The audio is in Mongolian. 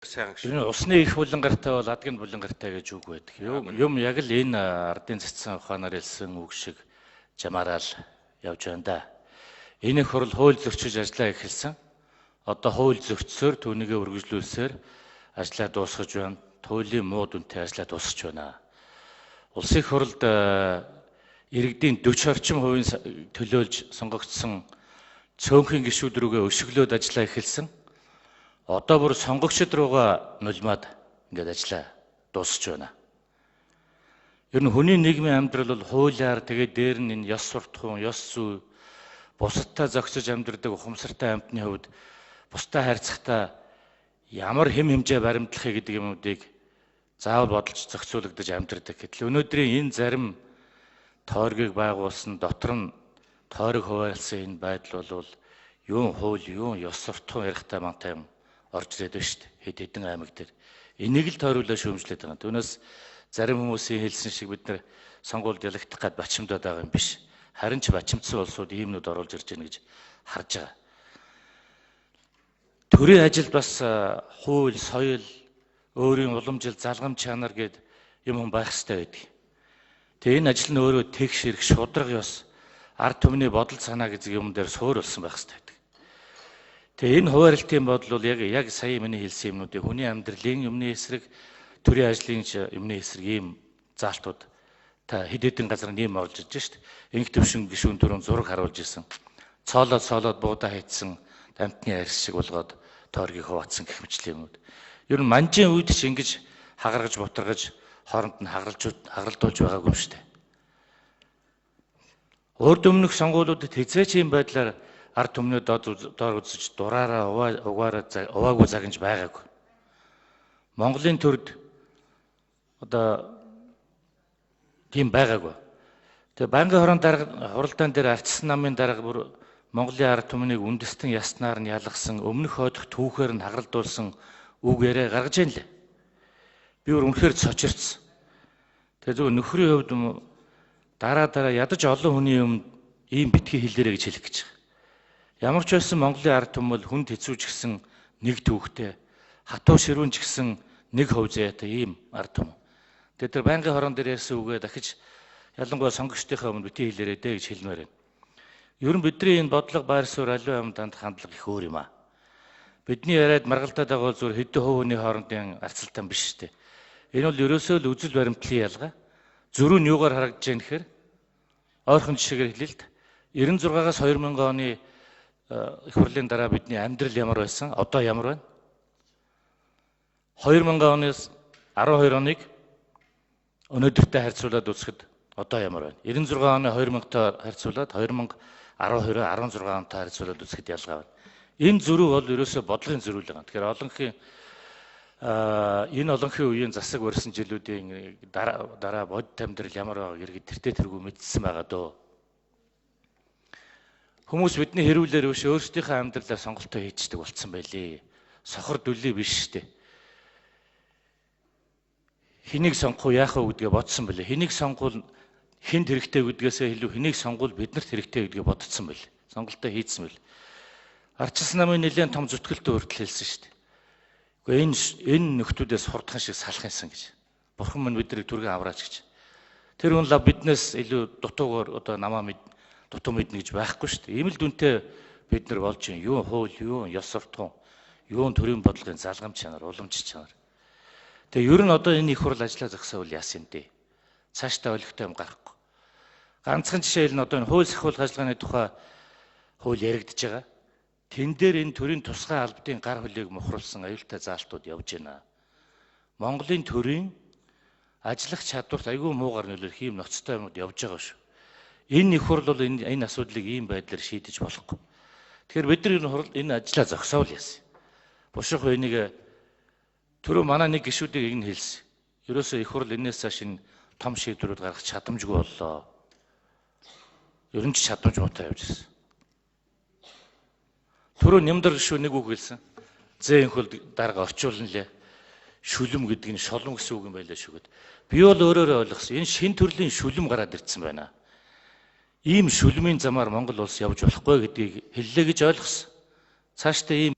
сайн гэх Энэ усны их булангартай бол адгийн булангартай гэж үг байдаг. Юм яг л энэ ардын цэцэн ухаанаар хэлсэн үг шиг жамаарал явж байна да. Энэ их хурл хууль зөрчиж ажиллаа эхэлсэн. Одоо хууль зөрчсөөр түүнийгээ үргэлжлүүлсээр ажиллаа дуусгаж байна. Туйлын муу дүнтэй ажиллаа дуусгаж байна. Улсын их хурлд иргэдийн 40 орчим хувийн төлөөлж сонгогдсон цөөнхийн гишүүд рүүгээ өшөглөөд ажиллаа эхэлсэн. Одоо бүр сонгогчид руугаа нулимаад ингээд ажиллаа дуусгаж байна. Ер нь хүний нийгмийн амьдрал бол хуулиар тэгээд дээр нь энэ ёс суртахуун, ёс зүй, бусадтай зохицож амьдрдаг ухамсартай амьтны хувьд бусдаа харьцахдаа ямар хэм хэмжээ баримтлахыг гэдэг юмнуудыг заавал бодолж зохицуулагдаж амьдрдаг. Гэтэл өнөөдрийн энэ зарим тойргийг байгуулсан дотор нь тойрог хуваалцсан энэ байдал бол юун хууль, юун ёс суртахуун ярихтай мантай юм орж ирээд байна шүү дээ. Хэд хэдэн аймаг дээр. Энийг л тойруулаад шүүмжлээд байгаа. Түүнээс зарим хүмүүсийн хэлсэн шиг бид нар сонгуульд ялагдах гээд бачимдаад байгаа юм биш. Харин ч бачимдсан улсууд иймнүүд оруулж ирж байна гэж харж байгаа. Төрийн ажилд бас хууль, соёл, өөрийн уламжил, залгамж чанар гээд юм байх хэрэгтэй байдаг. Тэгээ энэ ажил нь өөрөө тэгш хэрэг, шудраг ёс, ард түмний бодол санаа гэдэг юм дээр суурилсан байх хэрэгтэй. Тэгээ энэ хуваарлтын бодол бол яг сая миний хэлсэн юмнуудыг хүний амьдралын юмны эсрэг, төрийн ажлын юмны эсрэг ийм заалтууд та хэд хэдэн газар нэм орж ирж шít. Инх төвшин гишүүн түрүүн зураг харуулж исэн. Цоолоод буудаа хийцэн амтны арьс шиг болгоод тойргийг хуваацсан гэх мэт юмуд. Ер нь манжийн үед ч ингэж хагаргаж бутаргаж хооронд нь хагаралдуулж байгаагүй юм шүү дээ. Урд өмнөх сонгуулиудад хэзээ ч ийм байдлаар ард түмний доор үзэж дураараа уваагүй загнаж байгаагүй. Монголын төрд одоо тийм байгаагүй. Тэгээ банкны хорон дарга хуралдаан дээр ардсан намын дарга бүр Монголын ард түмнийг үндэстэн яснаар нь ялгсан, өмнөх хойдох түүхээр нь хагаралдуулсан үг яриа гаргаж ийн лээ. Би бүр үнэхээр цочирцсан. Тэгээ зөв нөхрийн хувьд дараа ядаж олон хүний өмнө ийм битгий хэлээрэй гэж хэлэх гэж байгаа. Ямар ч байсан Монголын ард түмэн бол хүнд хэцүүж гисэн нэг түүхтэй, хатуу ширүүнж гисэн нэг хувь заяатай ийм ард түмэн. Тэгээ тэр банкны хорон дээр ярьсан үгээ дахиж ялангуяа сонгогчдынхаа өмнө битгий хэлээрэй дээ гэж хэлмээр байна. Ер нь бидний энэ бодлого байр суурь аливаа юм данд хандлага их өөр юм аа. Бидний яриад маргалдаад байгаа бол зөвхөн хэдэн хувийн хоорондын арцалтан биш шүү дээ. Энэ бол ерөөсөө л үзэл баримтлалын ялгаа. Зөрүү нь юугаар харагдаж байна гэхээр ойрхон жишээгээр хэлээ л да. 96-аас 2000 оны их хурлын дараа бидний амьдрал ямар байсан, одоо ямар байна? 2000 оноос 12 оныг өнөөдөртэй харьцуулаад үзэхэд одоо ямар байна? 96 оны 2000-тай харьцуулаад 2012-16 онтой харьцуулаад үзэхэд ялгаа байна. Энэ зөрүү бол ерөөсөө бодлогын зөрүү л байгаа. Тэгэхээр энэ олонхын үеийн засаг барьсан жилүүдийн дараа бодит амьдрал ямар байгааг иргэд тэртээ тэргүй мэдсэн байгаа дөө. Хүмүүс бидний хэрүүлэр биш өөрсдийнхөө амьдралаа сонголтоо хийчихдэг болцсон байлээ. Сохор дүлий биш штэ. Хэнийг сонгох уу яах вэ гэдгээ бодсон байлээ. Хэнийг сонгуул хэнд хэрэгтэй гэдгээсээ илүү хэнийг сонгуул биднэрт хэрэгтэй гэдгээ бодсон байлээ. Сонголтоо хийцсэн байлээ. Ардчилсан намын нэлээд том зүтгэлтэй хүртэл хэлсэн штэ. Гэхдээ энэ нөхдүүдээс хурдхан шиг салах юмсан гэж. Бурхан минь биднийг түргэн авраач гэж. Тэр хүн лав биднээс илүү дутуугаар одоо намаа дутуу мэднэ гэж байхгүй шүү дээ. Ийм л дүнтэй бид нар болж юм. Юу хууль, юу ёс суртахуун, юу төрийн бодлогын залгамж чанар, уламж чанар. Тэгээ ер нь одоо энэ их хурл ажиллаа зогсоовол яасан дээ. Цаашдаа ойлгохтой юм гарахгүй. Ганцхан жишээл нь одоо энэ хууль сахиулах ажиллагааны тухай хууль яригдж байгаа. Тэн дээр энэ төрийн тусгай албадын гар хөлийг мухруулсан аюултай заалтууд явж байна. Монголын төрийн ажиллах чадварт айгүй муугар нөлөөлөх ийм ноцтой юмуд явж байгаа шүү. Энэ их хурл бол энэ асуудлыг ийм байдлаар шийдэж болохгүй. Тэгэхээр бид нар энэ ажлаа зогсоовол яасан. Бушуух энийг түрүү манай нэг гишүүдийг ингэ хэлсэн. Ерөөсөө их хурл энэс цааш энэ том шийдвэрүүд гаргах чадамжгүй боллоо. Ер нь ч чадамж муутай явж ирсэн. Түрүү нэмдэр гишүү нэг үг хэлсэн. Зээнх бол дарга орчуулна лээ. Шүлэм гэдэг нь шолом гэсэн үг юм байлаа шүү гэд. Би бол өөрөөрөө ойлгосон. Энэ шин төрлийн шүлэм гараад ирсэн байна. Ийм шүлмийн замаар Монгол улс явж болохгүй гэдгийг хэллээ гэж ойлгосон. Цаашдаа ийм